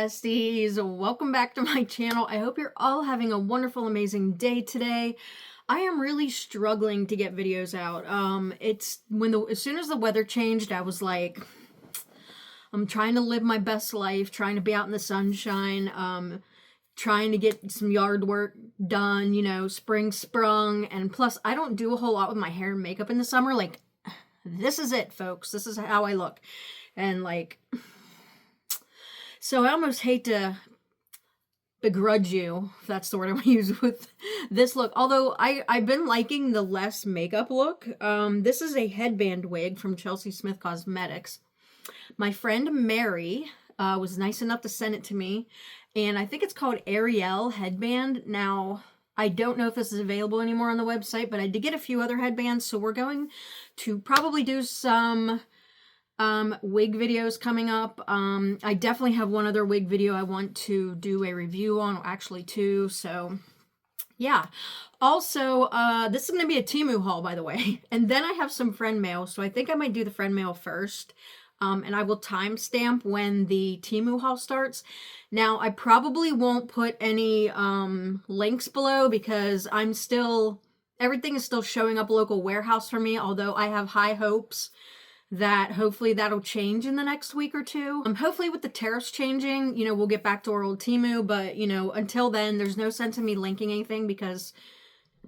besties, welcome back to my channel. I hope you're all having a wonderful, amazing day today. I am really struggling to get videos out. As soon as the weather changed, I was like, I'm trying to live my best life, trying to be out in the sunshine, trying to get some yard work done, you know, spring sprung, and plus I don't do a whole lot with my hair and makeup in the summer. Like, this is it, folks. This is how I look. And like, so I almost hate to begrudge you, if that's the word I want to use, with this look. Although I've been liking the less makeup look. This is a headband wig from Chelsea Smith Cosmetics. My friend Mary was nice enough to send it to me. And I think it's called Ariel headband. Now, I don't know if this is available anymore on the website, but I did get a few other headbands. So we're going to probably do some wig videos coming up. I definitely have one other wig video I want to do a review on, actually two. So yeah. Also, this is going to be a Temu haul, by the way. And then I have some friend mail. So I think I might do the friend mail first. And I will timestamp when the Temu haul starts. Now, I probably won't put any links below because everything is still showing up local warehouse for me, although I have high hopes that hopefully that'll change in the next week or two. Hopefully with the tariffs changing, you know, we'll get back to our old Temu, but you know, until then, there's no sense in me linking anything because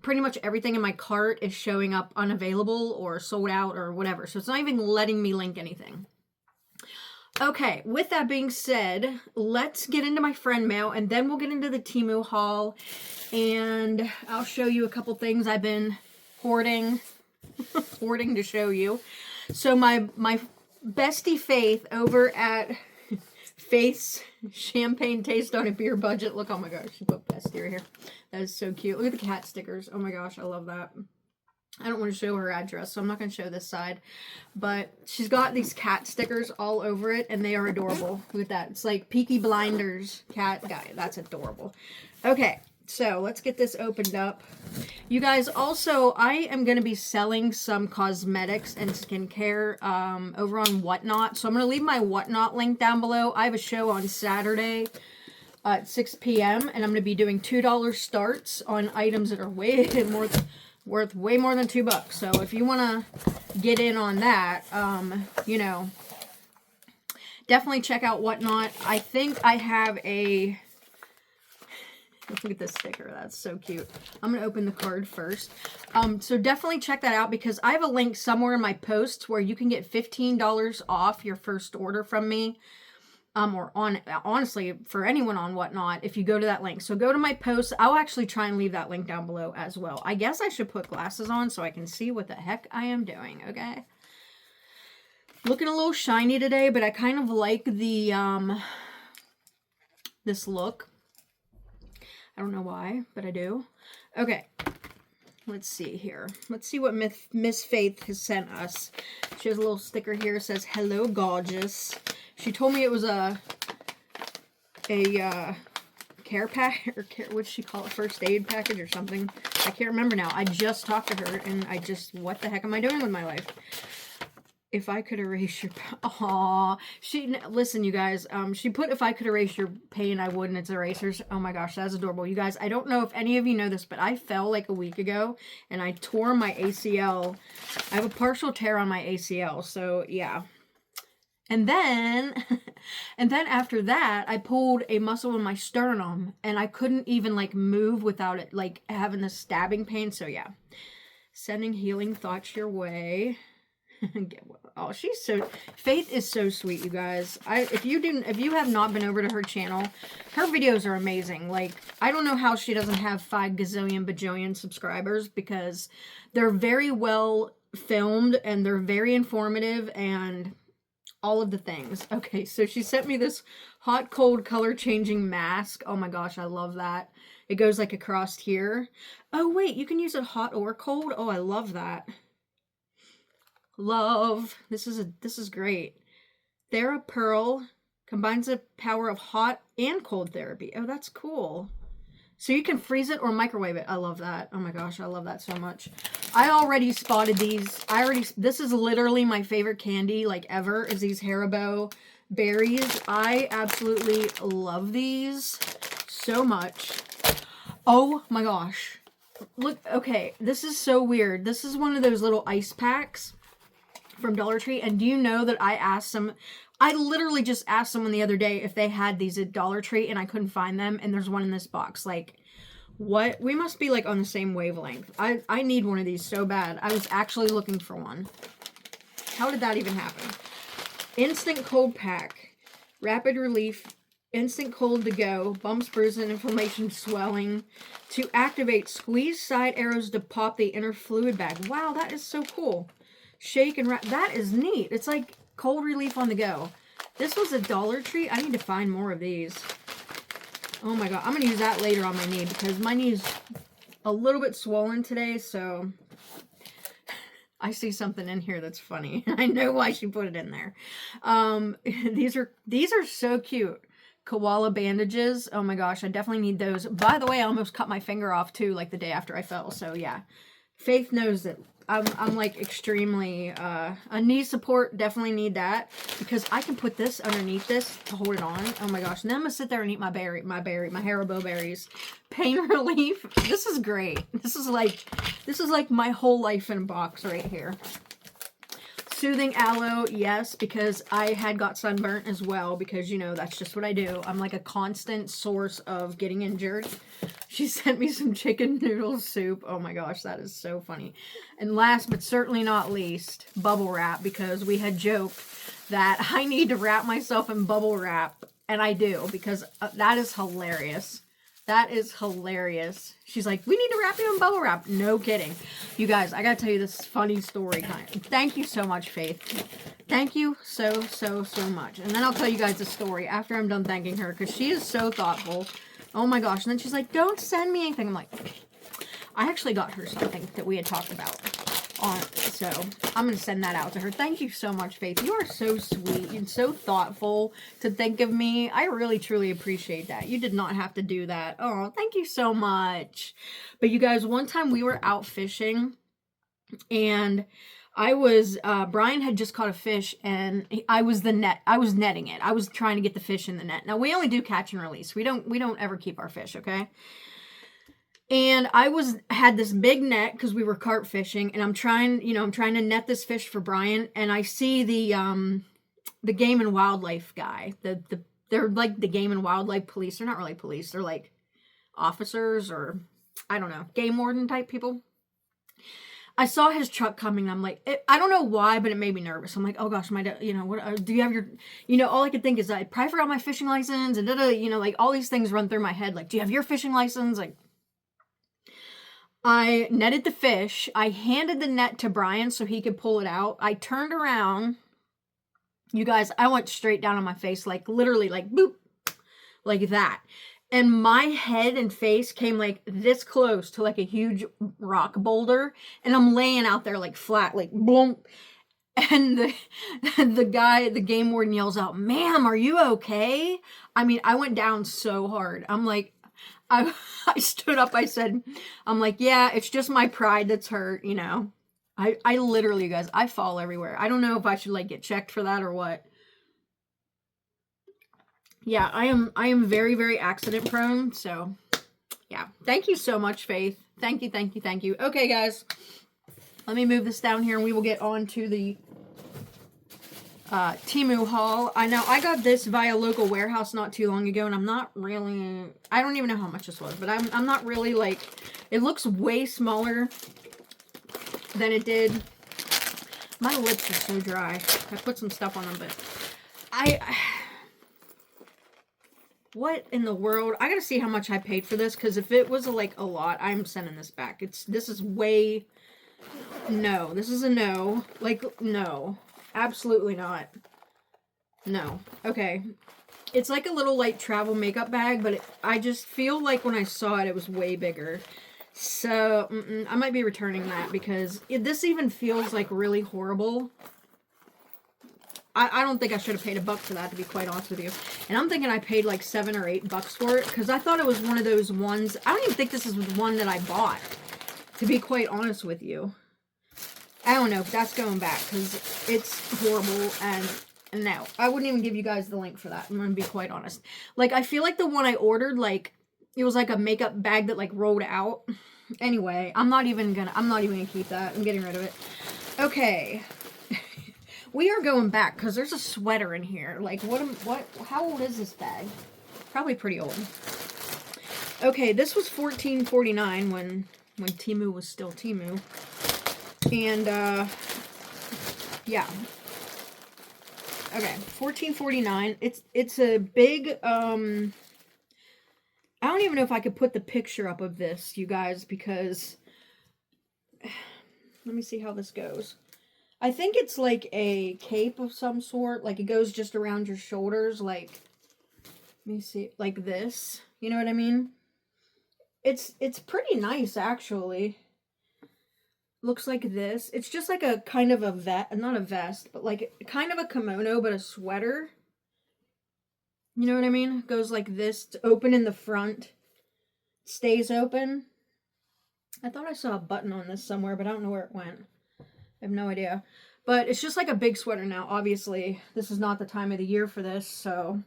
pretty much everything in my cart is showing up unavailable or sold out or whatever. So it's not even letting me link anything. Okay, with that being said, let's get into my friend mail and then we'll get into the Temu haul and I'll show you a couple things I've been hoarding to show you. So my bestie Faith over at Faith's Champagne Taste on a Beer Budget. Look, oh my gosh, she put bestie right here. That is so cute. Look at the cat stickers. Oh my gosh, I love that. I don't want to show her address, so I'm not going to show this side. But she's got these cat stickers all over it, and they are adorable. Look at that. It's like Peaky Blinders cat guy. That's adorable. Okay, so let's get this opened up. You guys, also, I am going to be selling some cosmetics and skincare over on Whatnot. So I'm going to leave my Whatnot link down below. I have a show on Saturday at 6 p.m. and I'm going to be doing $2 starts on items that are worth way more than $2. So if you want to get in on that, you know, definitely check out Whatnot. I think I have a... Look at this sticker. That's so cute. I'm going to open the card first. So definitely check that out because I have a link somewhere in my posts where you can get $15 off your first order from me. Or honestly, for anyone on Whatnot, if you go to that link. So go to my post. I'll actually try and leave that link down below as well. I guess I should put glasses on so I can see what the heck I am doing, okay? Looking a little shiny today, but I kind of like the, this look. I don't know why, but I do. Okay, let's see here. Let's see what Miss Faith has sent us. She has a little sticker here. It says, "Hello, gorgeous." She told me it was a care pack, or what did she call it? First aid package or something. I can't remember now. I just talked to her, and what the heck am I doing with my life? If I could erase your... Aww. Listen, you guys. She put, if I could erase your pain, I would, and it's erasers. Oh my gosh, that's adorable. You guys, I don't know if any of you know this, but I fell like a week ago, and I tore my ACL. I have a partial tear on my ACL, so yeah. And then after that, I pulled a muscle in my sternum, and I couldn't even, like, move without it, like, having the stabbing pain. So yeah. Sending healing thoughts your way. Oh, Faith is so sweet, you guys. If you have not been over to her channel, her videos are amazing. Like, I don't know how she doesn't have 5 gazillion bajillion subscribers because they're very well filmed and they're very informative and all of the things. Okay, so she sent me this hot cold color changing mask. Oh my gosh, I love that. It goes like across here. Oh wait, you can use it hot or cold. Oh, I love that. Love. This is great. TheraPearl combines the power of hot and cold therapy. Oh, that's cool. So you can freeze it or microwave it. I love that. Oh my gosh, I love that so much. I already spotted these. This is literally my favorite candy, like, ever, is these Haribo berries. I absolutely love these so much. Oh my gosh. Look, okay, this is so weird. This is one of those little ice packs from Dollar Tree. And do you know that I literally just asked someone the other day if they had these at Dollar Tree and I couldn't find them. And there's one in this box. Like, what? We must be like on the same wavelength. I need one of these so bad. I was actually looking for one. How did that even happen? Instant cold pack. Rapid relief. Instant cold to go. Bumps, bruises, and inflammation, swelling. To activate, squeeze side arrows to pop the inner fluid bag. Wow, that is so cool. Shake and wrap. That is neat. It's like cold relief on the go. This was a Dollar Tree. I need to find more of these. Oh my god. I'm going to use that later on my knee because my knee's a little bit swollen today, so I see something in here that's funny. I know why she put it in there. These are so cute. Koala bandages. Oh my gosh, I definitely need those. By the way, I almost cut my finger off too, like the day after I fell. So yeah, Faith knows that I'm like extremely, a knee support, definitely need that because I can put this underneath this to hold it on. Oh my gosh. And then I'm gonna sit there and eat my Haribo berries. Pain relief. This is great. This is like my whole life in a box right here. Soothing aloe, yes, because I had got sunburnt as well because, you know, that's just what I do. I'm like a constant source of getting injured. She sent me some chicken noodle soup. Oh my gosh, that is so funny. And last but certainly not least, bubble wrap, because we had joked that I need to wrap myself in bubble wrap, and I do, because that is hilarious. That is hilarious. She's like, we need to wrap you in bubble wrap. No kidding. You guys, I gotta tell you this funny story kind of. Thank you so much, Faith. Thank you so much. And then I'll tell you guys the story after I'm done thanking her because she is so thoughtful. Oh my gosh. And then she's like, don't send me anything. I'm like, I actually got her something that we had talked about on it. So I'm going to send that out to her. Thank you so much, Faith. You are so sweet and so thoughtful to think of me. I really, truly appreciate that. You did not have to do that. Oh, thank you so much. But you guys, one time we were out fishing and Brian had just caught a fish and I was netting it. I was trying to get the fish in the net. Now we only do catch and release. We don't ever keep our fish, okay? And had this big net because we were carp fishing, and I'm trying to net this fish for Brian, and I see the game and wildlife guy. They're like the game and wildlife police. They're not really police. They're like officers or I don't know, game warden type people. I saw his truck coming. I'm like, I don't know why, but it made me nervous. I'm like, oh gosh, what do you have your, all I could think is I probably forgot my fishing license and like all these things run through my head. Like, do you have your fishing license? Like, I netted the fish. I handed the net to Brian so he could pull it out. I turned around. You guys, I went straight down on my face, like literally like boop, like that. And my head and face came like this close to like a huge rock boulder. And I'm laying out there like flat, like boom. And the game warden yells out, "Ma'am, are you okay?" I mean, I went down so hard. I'm like, I stood up, I'm like, yeah, it's just my pride that's hurt, I literally, you guys, I fall everywhere. I don't know if I should like get checked for that or what. Yeah, I am very, very accident prone. So yeah, thank you so much, Faith. Thank you. Okay, guys, let me move this down here and we will get on to the Temu haul. I know I got this via local warehouse not too long ago, and I don't even know how much this was, but I'm not really like, it looks way smaller than it did. My lips are so dry. I put some stuff on them, but what in the world? I gotta see how much I paid for this, because if it was like a lot, I'm sending this back. This is way, no, this is a no. Like, no. Absolutely not. No. Okay. It's like a little like travel makeup bag, but I just feel like when I saw it, it was way bigger. So I might be returning that because this even feels like really horrible. I don't think I should have paid $1 for that, to be quite honest with you. And I'm thinking I paid like $7 or $8 for it because I thought it was one of those ones. I don't even think this is the one that I bought, to be quite honest with you. I don't know if that's going back because it's horrible and No, I wouldn't even give you guys the link for that. I'm gonna be quite honest. Like, I feel like the one I ordered, like, it was like a makeup bag that like rolled out. Anyway, I'm not even gonna keep that. I'm getting rid of it. Okay. We are going back because there's a sweater in here. Like, how old is this bag? Probably pretty old. Okay, this was $14.49 when Temu was still Temu. And, yeah. Okay, $14.49. It's a big, I don't even know if I could put the picture up of this, you guys, because, let me see how this goes. I think it's like a cape of some sort, like it goes just around your shoulders, like, let me see, like this, you know what I mean? It's pretty nice, actually. Looks like this. It's just like a kind of a not a vest, but like kind of a kimono, but a sweater. You know what I mean? Goes like this, to open in the front, stays open. I thought I saw a button on this somewhere, but I don't know where it went. I have no idea. But it's just like a big sweater now. Obviously, this is not the time of the year for this, so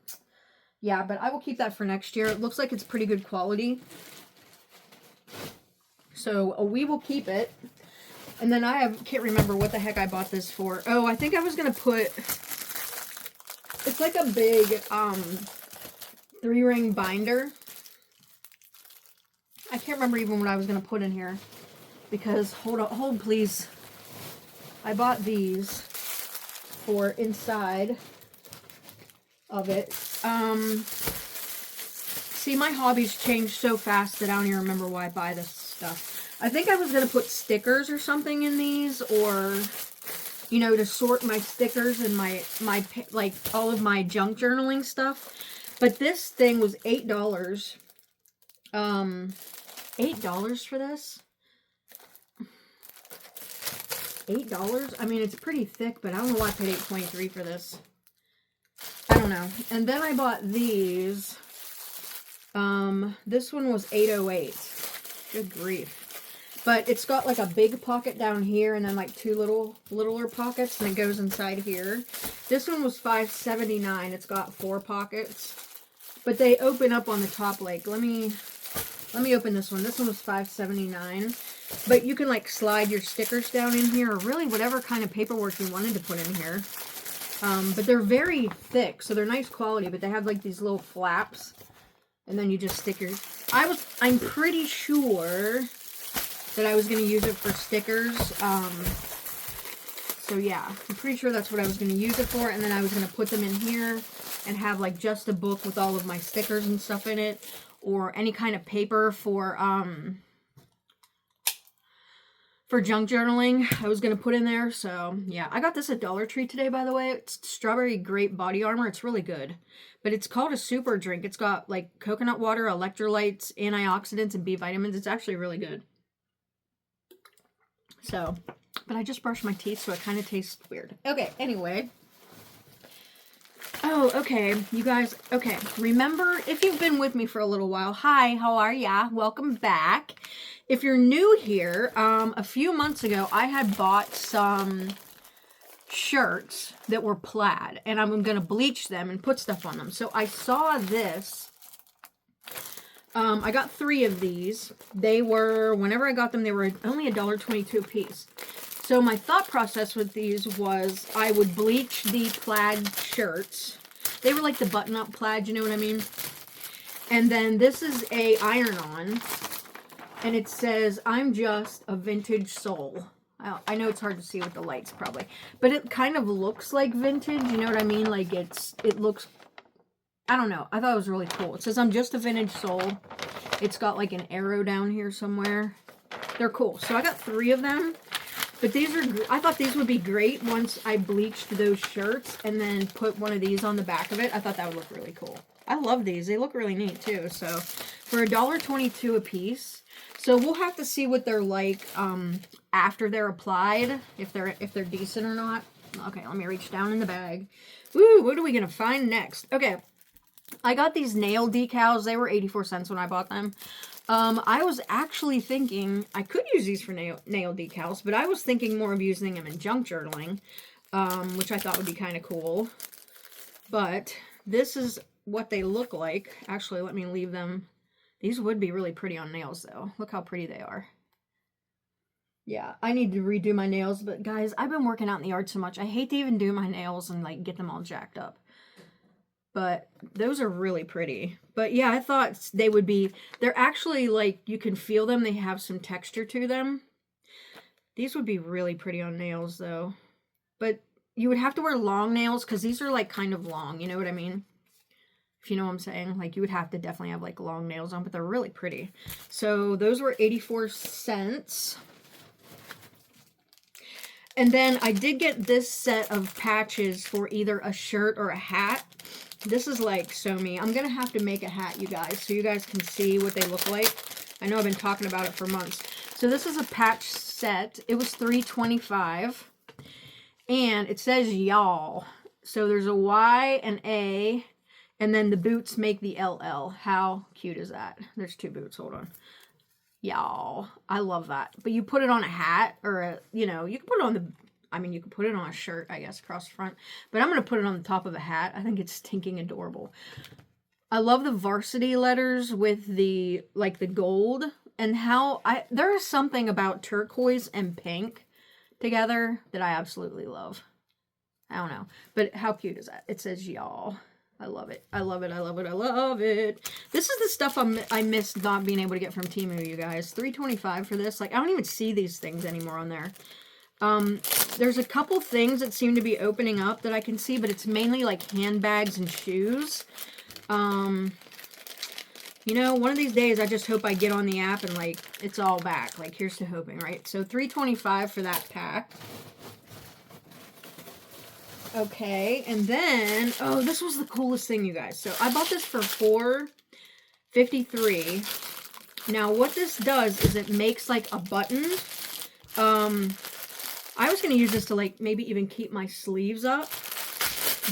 yeah, but I will keep that for next year. It looks like it's pretty good quality. So we will keep it. And then can't remember what the heck I bought this for. Oh, I think I was going to put, it's like a big 3-ring binder. I can't remember even what I was going to put in here. Because, hold please. I bought these for inside of it. See, my hobbies change so fast that I don't even remember why I buy this stuff. I think I was going to put stickers or something in these, or, you know, to sort my stickers and my like, all of my junk journaling stuff. But this thing was $8. $8 for this? $8? I mean, it's pretty thick, but I don't know why I paid $8.23 for this. I don't know. And then I bought these. This one was $8.08. Good grief. But it's got like a big pocket down here and then like two littler pockets, and it goes inside here. This one was $5.79. It's got 4 pockets. But they open up on the top, like, let me open this one. This one was $5.79. But you can like slide your stickers down in here, or really whatever kind of paperwork you wanted to put in here. But they're very thick, so they're nice quality, but they have like these little flaps. And then you just stick your, I'm pretty sure that I was going to use it for stickers. So yeah, I'm pretty sure that's what I was going to use it for. And then I was going to put them in here and have like just a book with all of my stickers and stuff in it, or any kind of paper for junk journaling I was going to put in there. So yeah, I got this at Dollar Tree today, by the way. It's strawberry grape body armor. It's really good. But it's called a super drink. It's got like coconut water, electrolytes, antioxidants, and B vitamins. It's actually really good. So, but I just brushed my teeth, so it kind of tastes weird. Okay, anyway. Oh, okay, you guys, okay. Remember, if you've been with me for a little while, hi, how are ya? Welcome back. If you're new here, a few months ago, I had bought some shirts that were plaid, and I'm going to bleach them and put stuff on them. So I saw this. I got 3 of these. They were, whenever I got them, they were only $1.22 a piece. So my thought process with these was I would bleach the plaid shirts. They were like the button-up plaid, you know what I mean? And then this is a iron-on, and it says, I'm just a vintage soul. I know it's hard to see with the lights, probably. But it kind of looks like vintage, you know what I mean? Like, it looks, I don't know. I thought it was really cool. It says, I'm just a vintage soul. It's got like an arrow down here somewhere. They're cool. So I got 3 of them. But these are, I thought these would be great once I bleached those shirts and then put one of these on the back of it. I thought that would look really cool. I love these. They look really neat too. So for $1.22 a piece. So we'll have to see what they're like after they're applied, if they're decent or not. Okay, let me reach down in the bag. Woo, what are we going to find next? Okay, I got these nail decals. They were 84 cents when I bought them. I was actually thinking I could use these for nail decals, but I was thinking more of using them in junk journaling. which I thought would be kind of cool. But this is what they look like. Actually, let me leave them. These would be really pretty on nails, though. Look how pretty they are. Yeah, I need to redo my nails, but guys, I've been working out in the yard so much. I hate to even do my nails and like get them all jacked up. But those are really pretty. But yeah, I thought they would be, they're actually like, you can feel them. They have some texture to them. These would be really pretty on nails though. But you would have to wear long nails because these are like kind of long. You know what I mean? If you know what I'm saying. Like you would have to definitely have like long nails on, but they're really pretty. So those were 84 cents. And then I did get this set of patches for either a shirt or a hat. This is like so me. I'm going to have to make a hat, you guys, so you guys can see what they look like. I know I've been talking about it for months. So this is a patch set. It was $3.25. And it says y'all. So there's a Y, an A, and then the boots make the LL. How cute is that? There's two boots. Hold on. Y'all. I love that. But you put it on a hat or a, you know, you can put it on the, I mean, you could put it on a shirt, I guess, across the front. But I'm going to put it on the top of a hat. I think it's stinking adorable. I love the varsity letters with the, like, the gold. And how, there is something about turquoise and pink together that I absolutely love. I don't know. But how cute is that? It says y'all. I love it. I love it. I love it. I love it. This is the stuff I missed not being able to get from Temu, you guys. $3.25 for this. Like, I don't even see these things anymore on there. There's a couple things that seem to be opening up that I can see, but it's mainly like handbags and shoes. You know, one of these days I just hope I get on the app and like it's all back. Like, here's to hoping, right? So $3.25 for that pack. Okay, and then, oh, this was the coolest thing, you guys. So I bought this for $4.53. Now, what this does is it makes like a button. I was going to use this to like maybe even keep my sleeves up,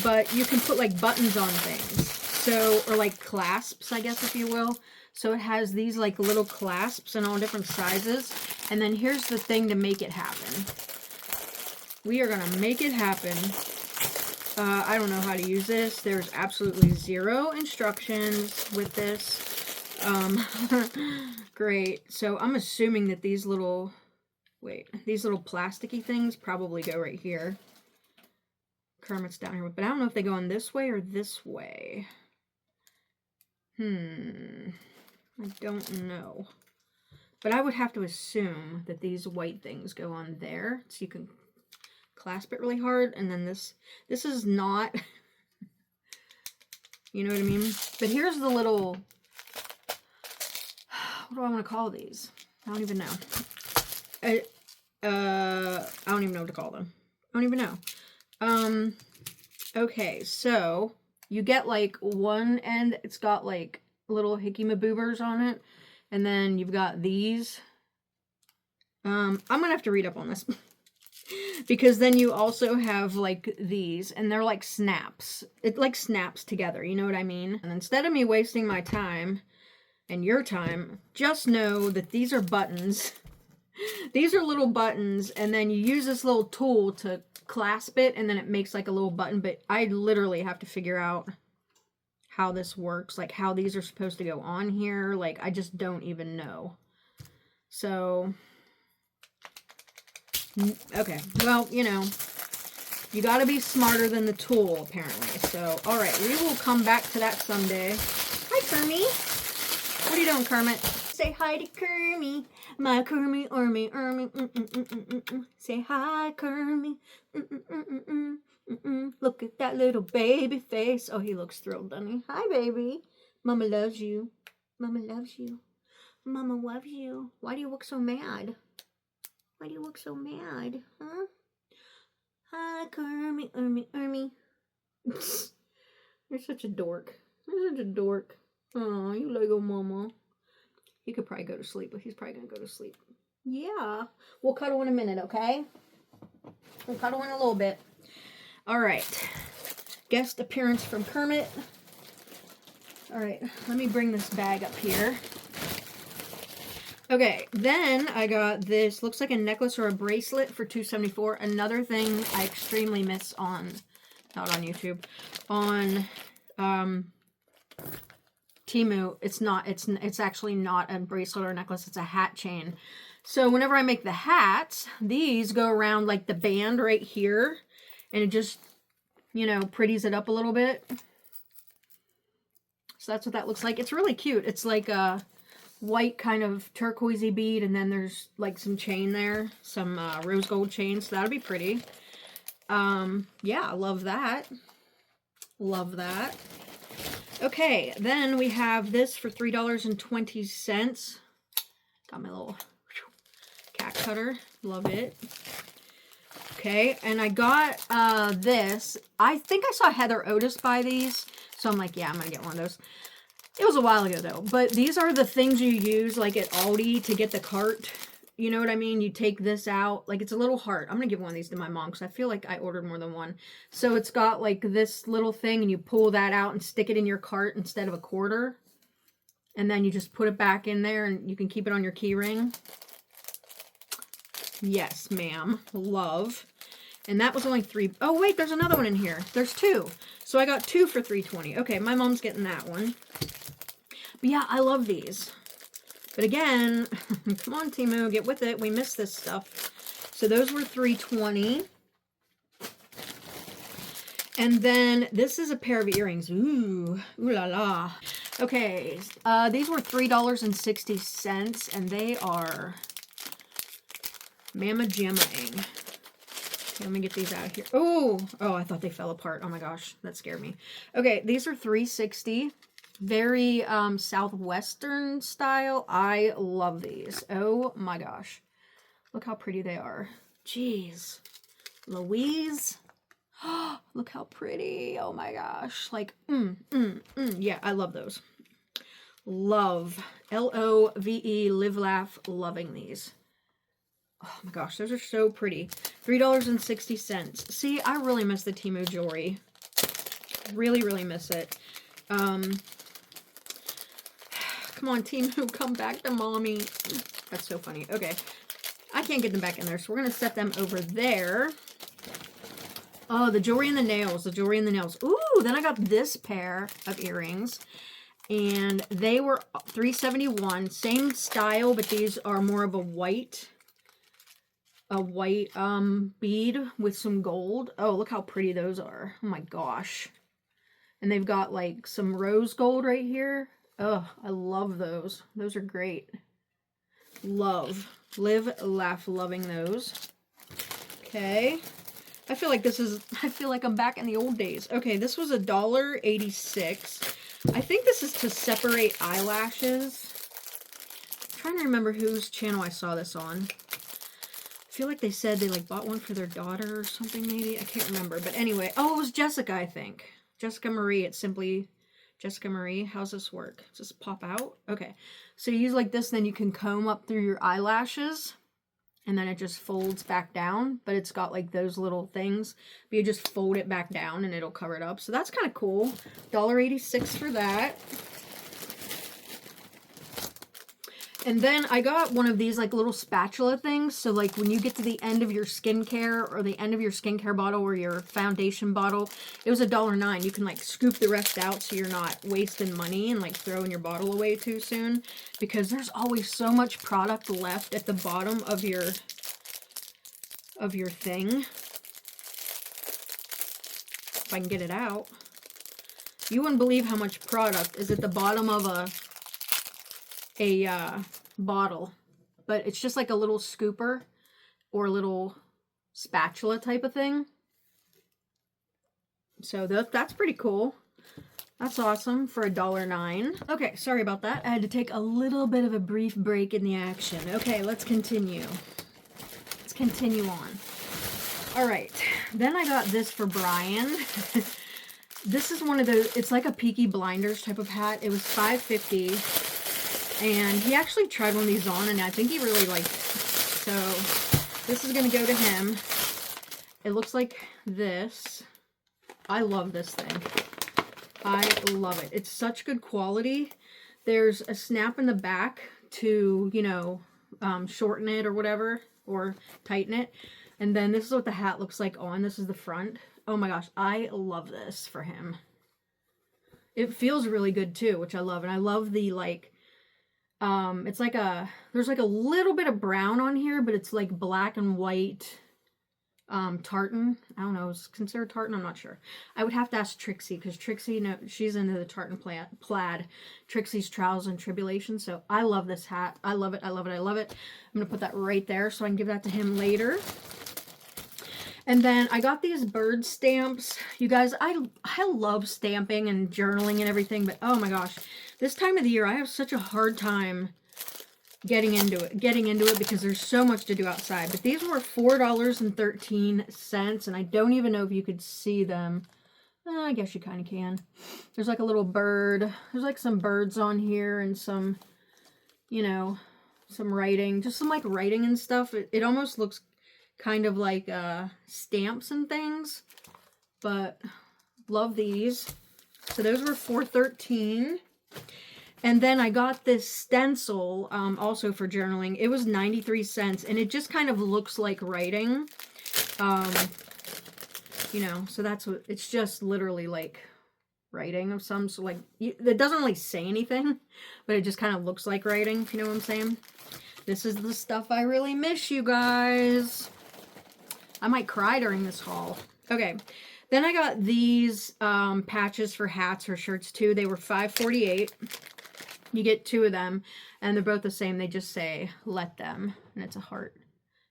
but you can put like buttons on things. So, or like clasps, I guess, if you will. So it has these like little clasps in all different sizes. And then here's the thing to make it happen. We are going to make it happen. I don't know how to use this. There's absolutely zero instructions with this. Great. So I'm assuming that these little, these little plasticky things probably go right here. Kermit's down here, but I don't know if they go on this way or this way. I don't know. But I would have to assume that these white things go on there, so you can clasp it really hard, and then this is not, you know what I mean? But here's the little, what do I want to call these? I don't even know. I don't even know what to call them. I don't even know. Okay, so you get like one end, it's got like little hickey-maboobers on it, and then you've got these. I'm gonna have to read up on this. Because then you also have like these, and they're like snaps. It like snaps together, you know what I mean? And instead of me wasting my time and your time, just know that these are buttons. These are little buttons, and then you use this little tool to clasp it, and then it makes like a little button. But I literally have to figure out how this works, like how these are supposed to go on here. Like, I just don't even know. So okay, well, you know, you gotta be smarter than the tool, apparently. So, alright, we will come back to that someday. Hi, Kermit. What are you doing, Kermit? Say hi to Kermit. My Kermit, Ermit. Say hi, Kermit. Look at that little baby face. Oh, he looks thrilled, doesn't he? Hi, baby. Mama loves you. Mama loves you. Mama loves you. Why do you look so mad? Why do you look so mad, huh? Hi, Kermit, Ermit. You're such a dork. You're such a dork. Oh, you Lego mama. He could probably go to sleep, but he's probably going to go to sleep. Yeah. We'll cuddle in a minute, okay? We'll cuddle in a little bit. All right. Guest appearance from Kermit. All right. Let me bring this bag up here. Okay, then I got this, looks like a necklace or a bracelet for $2.74. Another thing I extremely miss on, not on YouTube, on Temu. It's actually not a bracelet or a necklace, it's a hat chain. So whenever I make the hats, these go around like the band right here, and it just, you know, pretties it up a little bit. So that's what that looks like. It's really cute. It's like a white kind of turquoisey bead, and then there's like some chain there, some rose gold chain, so that'll be pretty. Yeah, I love that. Love that. Okay, then we have this for $3.20. Got my little cat cutter. Love it. Okay, and I got this. I think I saw Heather Otis buy these, so I'm like, yeah, I'm gonna get one of those. It was a while ago though, but these are the things you use like at Aldi to get the cart. You know what I mean? You take this out, like it's a little heart. I'm gonna give one of these to my mom because I feel like I ordered more than one. So it's got like this little thing, and you pull that out and stick it in your cart instead of a quarter. And then you just put it back in there, and you can keep it on your key ring. Yes, ma'am. Love. And that was only $3. Oh wait, there's another one in here. There's two. So I got two for $3.20. Okay, my mom's getting that one. But yeah, I love these. But again, come on, Temu, get with it. We miss this stuff. So those were $3.20. And then this is a pair of earrings. Ooh, ooh la la. Okay, these were $3.60, and they are Mama Jamma-ing. Okay, let me get these out of here. Oh, I thought they fell apart. Oh my gosh, that scared me. Okay, these are $3.60. Very southwestern style. I love these. Oh my gosh. Look how pretty they are. Jeez. Louise. Look how pretty. Oh my gosh. Like, yeah, I love those. Love. L-O-V-E, live, laugh, loving these. Oh my gosh, those are so pretty. $3.60. See, I really miss the Temu jewelry. Really, really miss it. Come on, Temu, come back to mommy. That's so funny. Okay. I can't get them back in there, so we're going to set them over there. Oh, the jewelry and the nails. The jewelry and the nails. Ooh, then I got this pair of earrings. And they were $3.71. Same style, but these are more of a white bead with some gold. Oh, look how pretty those are. Oh my gosh. And they've got like some rose gold right here. Oh, I love those. Those are great. Love. Live, laugh, loving those. Okay. I feel like I'm back in the old days. Okay, this was $1.86. I think this is to separate eyelashes. I'm trying to remember whose channel I saw this on. I feel like they said they like bought one for their daughter or something maybe. I can't remember. But anyway, oh, it was Jessica, I think. Jessica Marie. It's simply Jessica Marie. How's this work? Does this pop out? Okay. So you use like this, then you can comb up through your eyelashes. And then it just folds back down. But it's got like those little things. But you just fold it back down and it'll cover it up. So that's kind of cool. $1.86 for that. And then I got one of these like little spatula things. So like when you get to the end of your skincare or the end of your skincare bottle or your foundation bottle, it was $1.09. You can like scoop the rest out so you're not wasting money and like throwing your bottle away too soon. Because there's always so much product left at the bottom of your thing. If I can get it out. You wouldn't believe how much product is at the bottom of a bottle, but it's just like a little scooper or a little spatula type of thing. So that's pretty cool. That's awesome for $1.09. Okay, sorry about that. I had to take a little bit of a brief break in the action. Okay, let's continue. Let's continue on. All right, then I got this for Brian. This is one of those, it's like a Peaky Blinders type of hat. It was $5.50. And he actually tried one of these on, and I think he really liked it. So this is going to go to him. It looks like this. I love this thing. I love it. It's such good quality. There's a snap in the back to, you know, shorten it or whatever, or tighten it. And then this is what the hat looks like on. This is the front. Oh my gosh, I love this for him. It feels really good too, which I love. And I love the, like, it's like there's like a little bit of brown on here, but it's like black and white tartan. I don't know, is it considered tartan? I'm not sure. I would have to ask Trixie, because Trixie, you know, she's into the tartan plaid. Trixie's Trials and Tribulations. So I love this hat. I love it. I love it. I love it. I'm gonna put that right there so I can give that to him later. And then I got these bird stamps. You guys, I love stamping and journaling and everything, but oh my gosh, this time of the year I have such a hard time getting into it because there's so much to do outside. But these were $4.13, and I don't even know if you could see them. I guess you kind of can. There's like a little bird. There's like some birds on here and some, you know, some writing, just some like writing and stuff. It almost looks kind of like stamps and things, but love these. So those were $4.13. And then I got this stencil also for journaling. It was 93 cents, and it just kind of looks like writing. You know, so that's what, it's just literally like writing of some, so like, it doesn't really say anything, but it just kind of looks like writing, if you know what I'm saying. This is the stuff I really miss, you guys. I might cry during this haul. Okay, then I got these patches for hats or shirts too. They were $5.48. You get 2 of them, and they're both the same. They just say, let them, and it's a heart.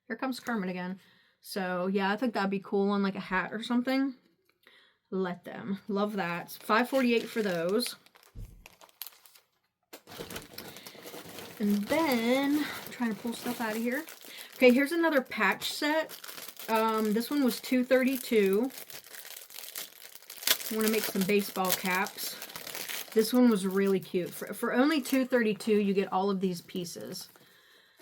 Here comes Kermit again. So, yeah, I think that'd be cool on, like, a hat or something. Let them. Love that. $5.48 for those. And then, I'm trying to pull stuff out of here. Okay, here's another patch set. This one was $2.32. I want to make some baseball caps. This one was really cute. For only $2.32, you get all of these pieces.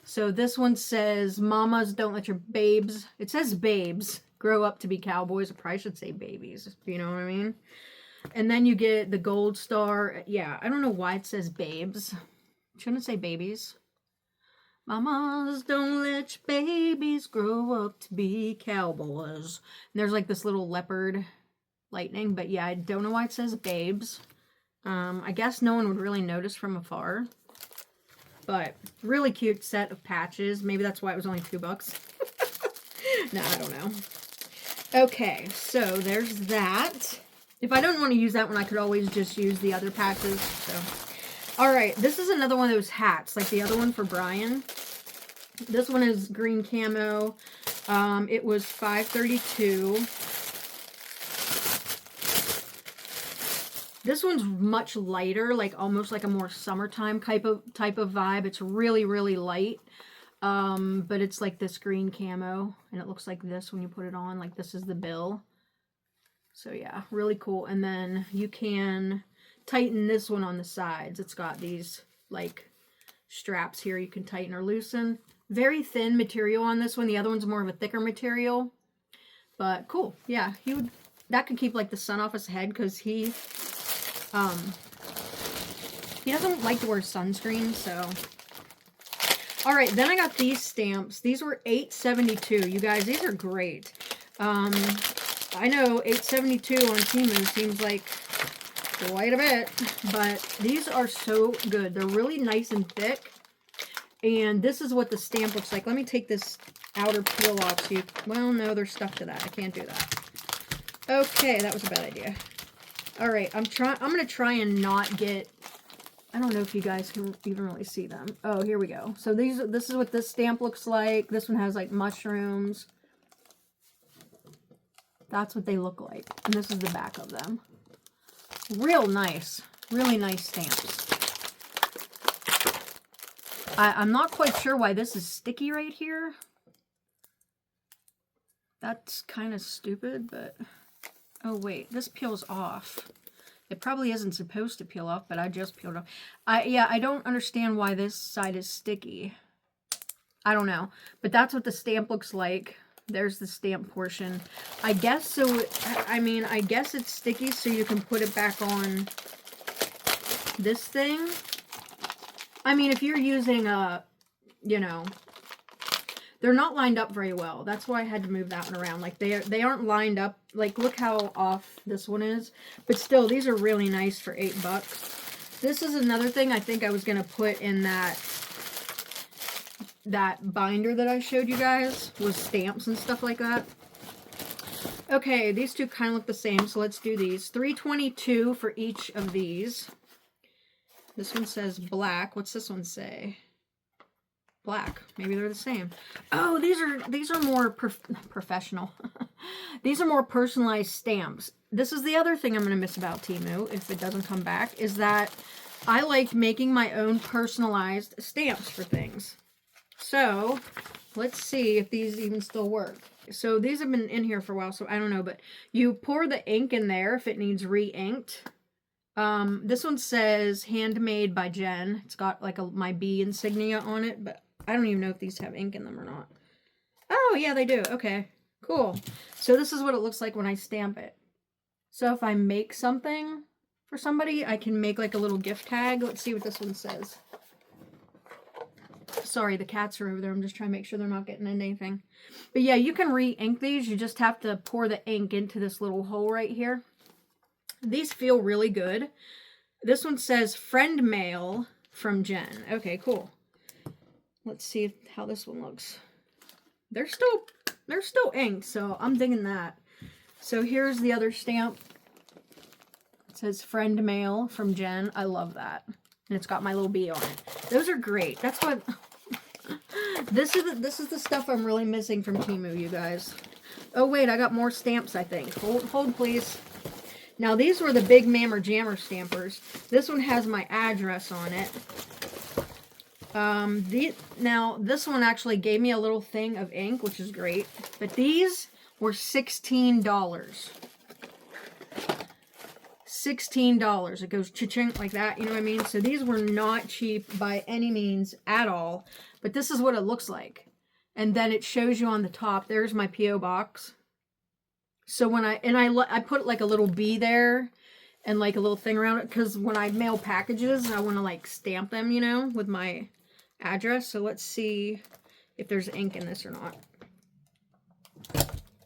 So this one says, mamas, don't let your babes, it says babes, grow up to be cowboys. I probably should say babies, you know what I mean? And then you get the gold star. Yeah, I don't know why it says babes. Shouldn't it say babies? Mamas, don't let your babies grow up to be cowboys. And there's like this little leopard lightning, but yeah, I don't know why it says babes. I guess no one would really notice from afar, but really cute set of patches. Maybe that's why it was only $2. No, I don't know. Okay, so there's that. If I don't want to use that one, I could always just use the other patches. So, all right, this is another one of those hats, like the other one for Brian. This one is green camo. It was $5.32. This one's much lighter, like almost like a more summertime type of vibe. It's really, really light. But it's like this green camo, and it looks like this when you put it on. Like this is the bill. So yeah, really cool. And then you can tighten this one on the sides. It's got these like straps here you can tighten or loosen. Very thin material on this one. The other one's more of a thicker material. But cool. Yeah, that could keep like the sun off his head, because he doesn't like to wear sunscreen, so. All right, then I got these stamps. These were $8.72. You guys, these are great. I know $8.72 on Temu seems like quite a bit, but these are so good. They're really nice and thick, and this is what the stamp looks like. Let me take this outer peel off so you, well, no, they're stuck to that. I can't do that. Okay, that was a bad idea. All right, I'm going to try and not get, I don't know if you guys can even really see them. Oh, here we go. So this is what this stamp looks like. This one has like mushrooms. That's what they look like. And this is the back of them. Real nice. Really nice stamps. I'm not quite sure why this is sticky right here. That's kind of stupid, but... Oh, wait. This peels off. It probably isn't supposed to peel off, but I just peeled off. Yeah, I don't understand why this side is sticky. I don't know. But that's what the stamp looks like. There's the stamp portion. I guess so. I mean, I guess it's sticky so you can put it back on this thing. I mean, if you're using a, you know, they're not lined up very well. That's why I had to move that one around. Like they aren't lined up. Like look how off this one is. But still, these are really nice for $8. This is another thing I think I was gonna put in that binder that I showed you guys, was stamps and stuff like that. Okay, these two kind of look the same, so let's do these. $3.22 for each of these. This one says black. What's this one say? Black. Maybe they're the same. Oh, these are more professional. These are more personalized stamps. This is the other thing I'm going to miss about Temu, if it doesn't come back, is that I like making my own personalized stamps for things. So, let's see if these even still work. So, these have been in here for a while, so I don't know, but you pour the ink in there if it needs re-inked. This one says handmade by Jenn. It's got like my B insignia on it, but I don't even know if these have ink in them or not. Oh, yeah, they do. Okay, cool. So this is what it looks like when I stamp it. So if I make something for somebody, I can make like a little gift tag. Let's see what this one says. Sorry, the cats are over there. I'm just trying to make sure they're not getting into anything. But yeah, you can re-ink these. You just have to pour the ink into this little hole right here. These feel really good. This one says friend mail from Jenn. Okay, cool. Let's see how this one looks. They're still inked, so I'm digging that. So here's the other stamp. It says friend mail from Jenn. I love that. And it's got my little bee on it. Those are great. That's what this is the stuff I'm really missing from Temu, you guys. Oh wait, I got more stamps, I think. Hold please. Now these were the Big Mammer Jammer stampers. This one has my address on it. Now this one actually gave me a little thing of ink, which is great. But these were $16. $16. It goes cha-ching like that, you know what I mean? So these were not cheap by any means at all. But this is what it looks like. And then it shows you on the top. There's my P.O. box. So when I put like a little bee there and like a little thing around it, because when I mail packages, I want to like stamp them, you know, with my address. So let's see if there's ink in this or not.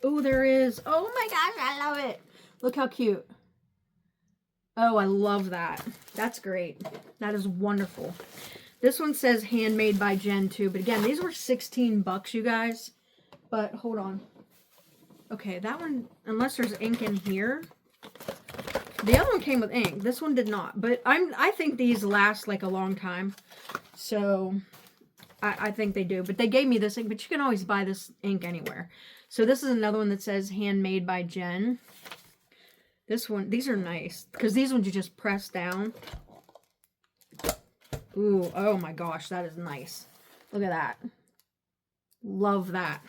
Oh, there is. Oh my gosh, I love it. Look how cute. Oh, I love that. That's great. That is wonderful. This one says handmade by Jenn too, but again, these were $16, you guys. But hold on. Okay, that one, unless there's ink in here. The other one came with ink. This one did not. But I think these last like a long time. So I think they do. But they gave me this ink, but you can always buy this ink anywhere. So this is another one that says handmade by Jenn. This one, these are nice. Because these ones you just press down. Ooh, oh my gosh, that is nice. Look at that. Love that.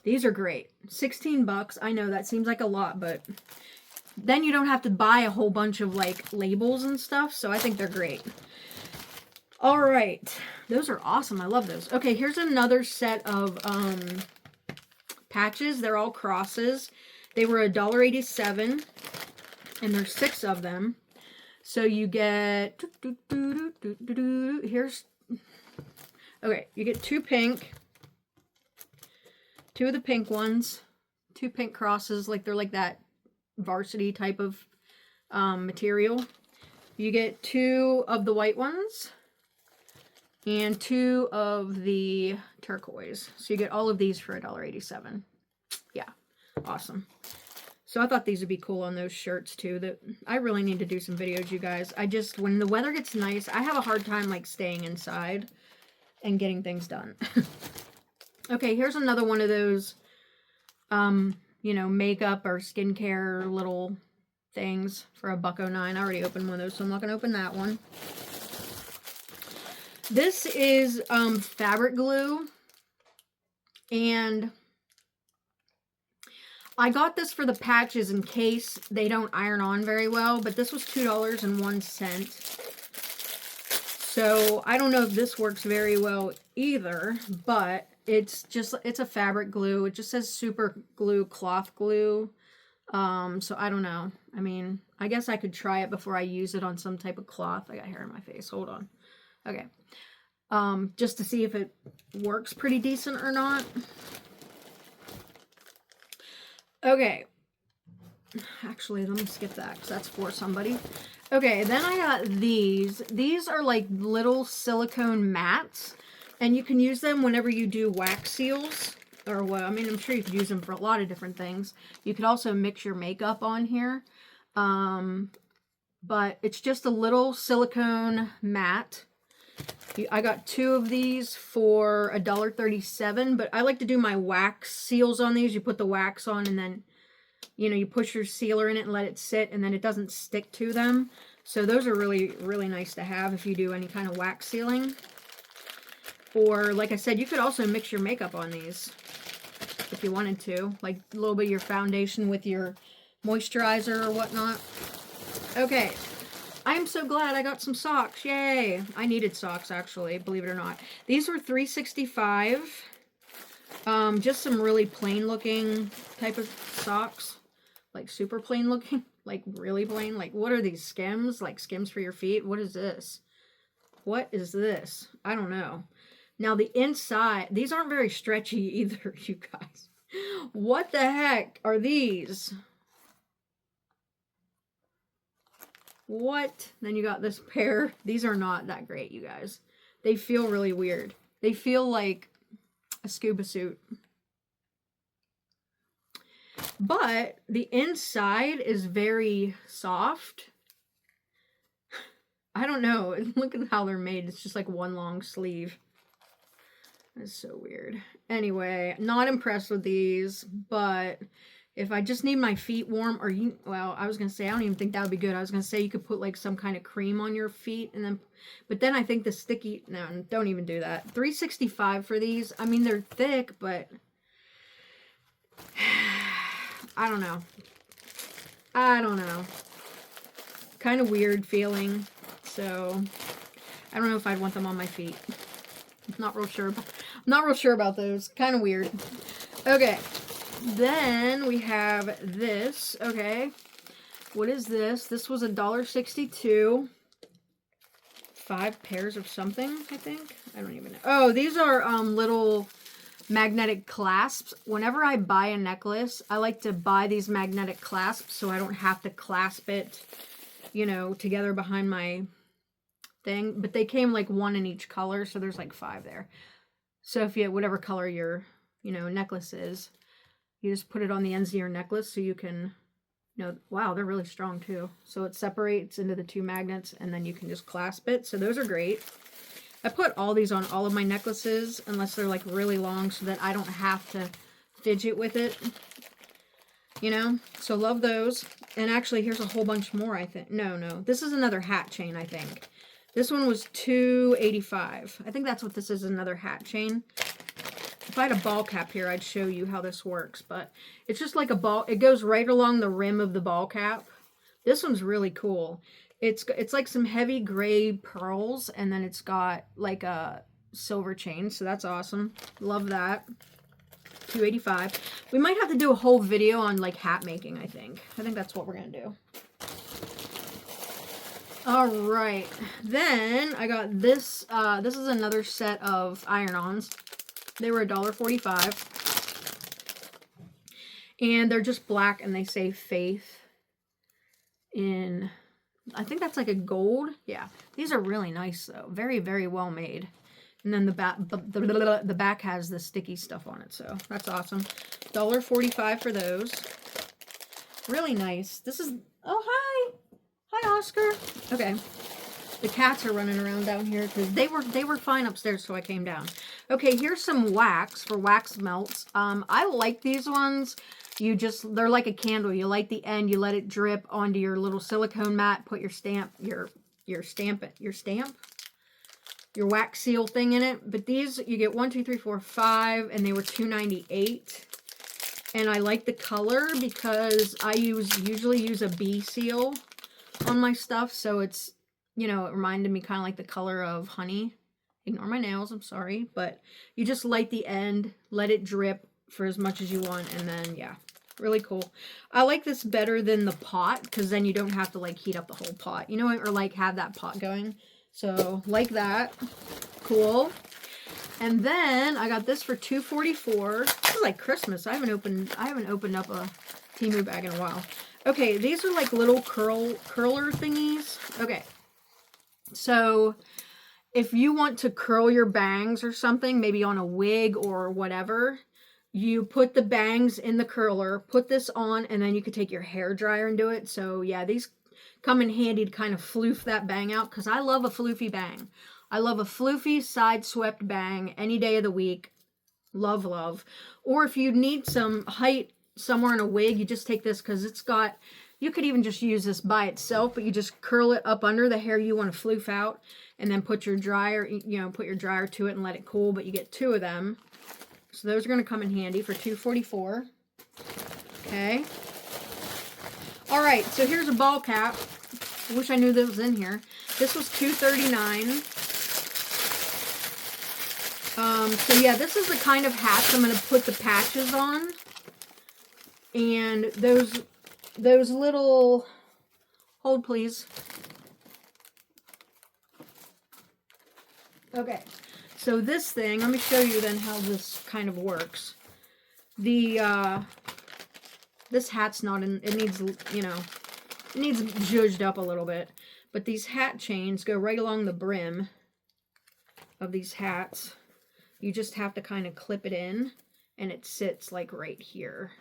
These are great. $16. I know that seems like a lot, but then you don't have to buy a whole bunch of like labels and stuff. So I think they're great. All right. Those are awesome. I love those. Okay, here's another set of patches. They're all crosses. They were $1.87 and there's 6 of them. So you get here's okay, you get 2 pink. 2 of the pink ones, 2 pink crosses, like they're like that varsity type of material. You get 2 of the white ones and 2 of the turquoise. So you get all of these for $1.87. Yeah, awesome. So I thought these would be cool on those shirts too. That I really need to do some videos, you guys. When the weather gets nice, I have a hard time like staying inside and getting things done. Okay, here's another one of those, you know, makeup or skincare little things for $1.09. I already opened one of those, so I'm not going to open that one. This is fabric glue, and I got this for the patches in case they don't iron on very well, but this was $2.01. So I don't know if this works very well either, but it's a fabric glue. It just says super glue, cloth glue. So I don't know. I mean, I guess I could try it before I use it on some type of cloth. I got hair in my face. Hold on. Okay. just to see if it works pretty decent or not. Okay. Actually, let me skip that because that's for somebody. Okay, then I got these. These are like little silicone mats, and you can use them whenever you do wax seals, or what, I mean, I'm sure you could use them for a lot of different things. You could also mix your makeup on here, but it's just a little silicone mat. I got 2 of these for $1.37, but I like to do my wax seals on these. You put the wax on and then, you know, you push your sealer in it and let it sit, and then it doesn't stick to them. So those are really, really nice to have if you do any kind of wax sealing. Or, like I said, you could also mix your makeup on these if you wanted to. Like a little bit of your foundation with your moisturizer or whatnot. Okay. I am so glad I got some socks. Yay. I needed socks, actually, believe it or not. These were $3.65. Just some really plain looking type of socks. Like super plain looking. Like really plain. Like, what are these, Skims? Like Skims for your feet? What is this? What is this? I don't know. Now the inside, these aren't very stretchy either, you guys. What the heck are these? What? Then you got this pair. These are not that great, you guys. They feel really weird. They feel like a scuba suit. But the inside is very soft. I don't know. Look at how they're made. It's just like one long sleeve. That's so weird. Anyway, not impressed with these, but if I just need my feet warm, or you, well, I was going to say, I don't even think that would be good. I was going to say you could put like some kind of cream on your feet and then, but then I think the sticky, no, don't even do that. $3.65 for these. I mean, they're thick, but I don't know. I don't know. Kind of weird feeling. So I don't know if I'd want them on my feet. Not real sure. Not real sure about those. Kind of weird. Okay. Then we have this. Okay. What is this? This was $1.62. 5 pairs of something, I think. I don't even know. Oh, these are little magnetic clasps. Whenever I buy a necklace, I like to buy these magnetic clasps so I don't have to clasp it, you know, together behind my thing. But they came like 1 in each color, so there's like 5 there. So if you, whatever color your, you know, necklace is, you just put it on the ends of your necklace so you can, you know, wow, they're really strong too. So it separates into the 2 magnets and then you can just clasp it. So those are great. I put all these on all of my necklaces unless they're like really long so that I don't have to fidget with it, you know. So love those. And actually here's a whole bunch more, I think. No, this is another hat chain, I think. This one was $2.85. I think that's what this is, another hat chain. If I had a ball cap here, I'd show you how this works, but it's just like a ball. It goes right along the rim of the ball cap. This one's really cool. It's like some heavy gray pearls, and then it's got like a silver chain, so that's awesome. Love that. $2.85. We might have to do a whole video on like hat making, I think. I think that's what we're gonna do. All right, then I got this. This is another set of iron-ons. They were $1.45. And they're just black, and they say Faith in, I think that's like a gold. Yeah, these are really nice though. Very, very well made. And then the back has the sticky stuff on it, so that's awesome. $1.45 for those. Really nice. This is, oh, hi. Hi, Oscar. Okay. The cats are running around down here because they were fine upstairs, so I came down. Okay, here's some wax for wax melts. I like these ones. You just, they're like a candle. You light the end, you let it drip onto your little silicone mat, put your stamp, your wax seal thing in it. But these, you get 1, 2, 3, 4, 5, and they were $2.98. And I like the color because I usually use a bee seal on my stuff, so it's, you know, it reminded me kind of like the color of honey. Ignore my nails, I'm sorry. But you just light the end, let it drip for as much as you want, and then, yeah, really cool. I like this better than the pot, because then you don't have to, like, heat up the whole pot, you know, or, like, have that pot going. So like that. Cool. And then I got this for $2.44. This is like Christmas. I haven't opened up a Temu bag in a while. Okay, these are like little curler thingies. Okay. So if you want to curl your bangs or something, maybe on a wig or whatever, you put the bangs in the curler, put this on, and then you could take your hair dryer and do it. So yeah, these come in handy to kind of floof that bang out, because I love a floofy bang. I love a floofy side swept bang any day of the week. Love, love. Or if you need some height somewhere in a wig, you just take this, because it's got, you could even just use this by itself, but you just curl it up under the hair you want to floof out, and then put your dryer, put your dryer to it and let it cool, but you get 2 of them. So those are going to come in handy for $2.44. Okay. All right, so here's a ball cap. I wish I knew this was in here. This was $2.39. So yeah, this is the kind of hats I'm going to put the patches on. And those little, hold please. Okay, so this thing, let me show you then how this kind of works. This hat's not in, it needs, it needs zhuzhed up a little bit. But these hat chains go right along the brim of these hats. You just have to kind of clip it in, and it sits like right here.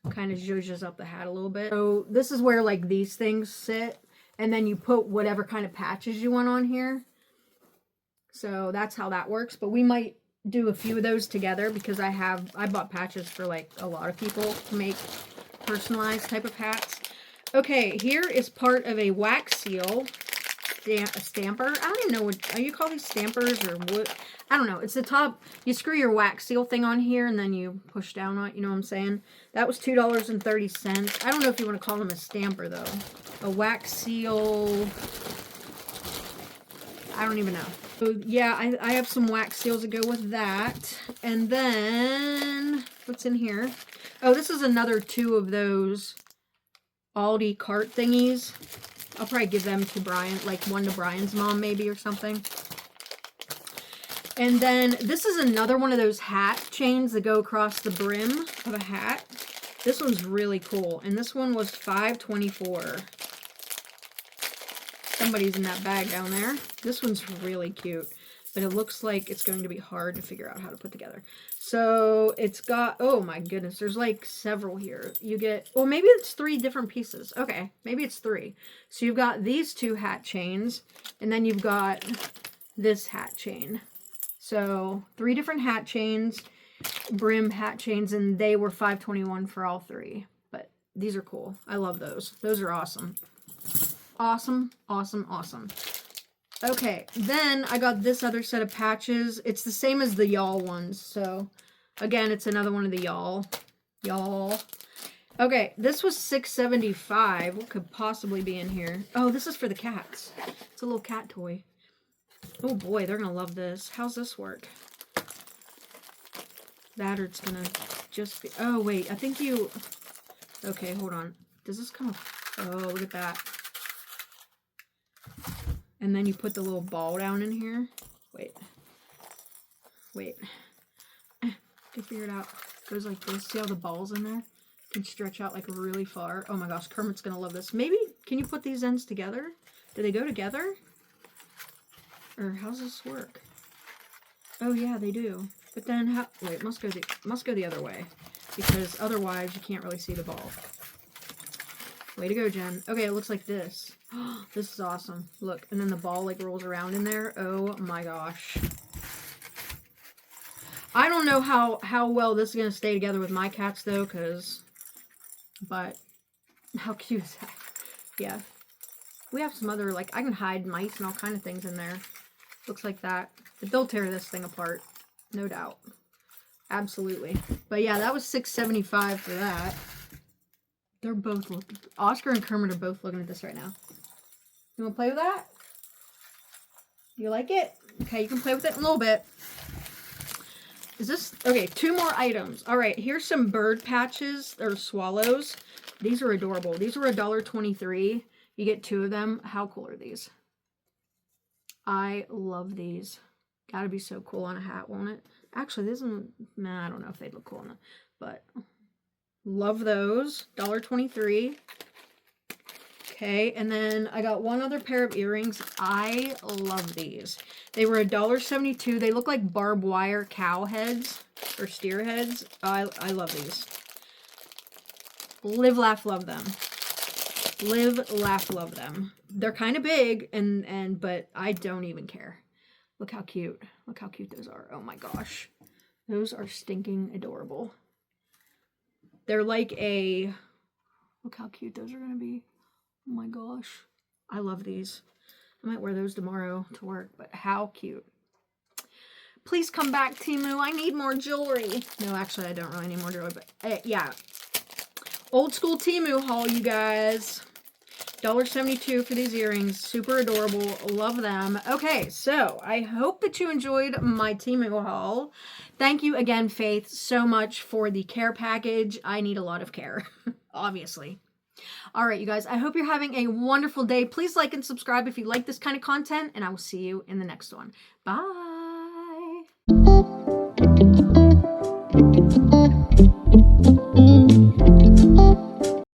Kind of zhuzhes up the hat a little bit. So this is where like these things sit, and then you put whatever kind of patches you want on here. So that's how that works. But we might do a few of those together, because I bought patches for like a lot of people to make personalized type of hats. Okay, here is part of a wax seal stamper. I don't even know what you call these, stampers or what. I don't know. It's the top. You screw your wax seal thing on here, and then you push down on it. You know what I'm saying? That was $2.30. I don't know if you want to call them a stamper though. A wax seal. I don't even know. So yeah, I have some wax seals that go with that. And then what's in here? Oh, this is another 2 of those Aldi cart thingies. I'll probably give them to Brian, like one to Brian's mom maybe or something. And then this is another one of those hat chains that go across the brim of a hat. This one's really cool. And this one was $5.24. Somebody's in that bag down there. This one's really cute, but it looks like it's going to be hard to figure out how to put together. So it's got, oh my goodness, there's like several here. You get, well, maybe it's 3 different pieces. Okay, maybe it's 3. So you've got these 2 hat chains, and then you've got this hat chain. So 3 different hat chains, brim hat chains, and they were $5.21 for all 3. But these are cool. I love those. Those are awesome. Awesome, awesome, awesome. Okay, then I got this other set of patches. It's the same as the y'all ones. So, again, it's another one of the y'all. Y'all. Okay, this was $6.75. What could possibly be in here? Oh, this is for the cats. It's a little cat toy. Oh boy, they're going to love this. How's this work? That or it's going to just be... Oh, wait, I think you... Okay, hold on. Does this come... Oh, look at that. And then you put the little ball down in here. Wait. Wait. Can figure it out. It goes like this. See how the ball's in there? Can stretch out like really far. Oh my gosh, Kermit's gonna love this. Maybe, can you put these ends together? Do they go together? Or how's this work? Oh yeah, they do. But then how, wait, it must go the other way. Because otherwise you can't really see the ball. Way to go, Jen. Okay, it looks like this. This is awesome. Look, and then the ball like rolls around in there. Oh my gosh. I don't know how well this is going to stay together with my cats though, but how cute is that? Yeah. We have some other, like, I can hide mice and all kind of things in there. Looks like that. But they'll tear this thing apart. No doubt. Absolutely. But yeah, that was $6.75 for that. They're both looking. Oscar and Kermit are both looking at this right now. You want to play with that? You like it? Okay, you can play with it in a little bit. Is this... Okay, 2 more items. Alright, here's some bird patches, or swallows. These are adorable. These were $1.23. You get 2 of them. How cool are these? I love these. Gotta be so cool on a hat, won't it? Actually, this isn't, nah, I don't know if they'd look cool on it, but love those. $1.23. Okay, and then I got one other pair of earrings. I love these. They were $1.72. They look like barbed wire cow heads or steer heads. I love these. Live, laugh, love them. Live, laugh, love them. They're kind of big, but I don't even care. Look how cute. Look how cute those are. Oh my gosh. Those are stinking adorable. They're like a... Look how cute those are going to be. Oh my gosh. I love these. I might wear those tomorrow to work, but how cute. Please come back, Temu. I need more jewelry. No, actually, I don't really need more jewelry, but yeah. Old school Temu haul, you guys. $1.72 for these earrings. Super adorable. Love them. Okay, so I hope that you enjoyed my Temu haul. Thank you again, Faith, so much for the care package. I need a lot of care, obviously. All right, you guys, I hope you're having a wonderful day. Please like and subscribe if you like this kind of content, and I will see you in the next one. Bye.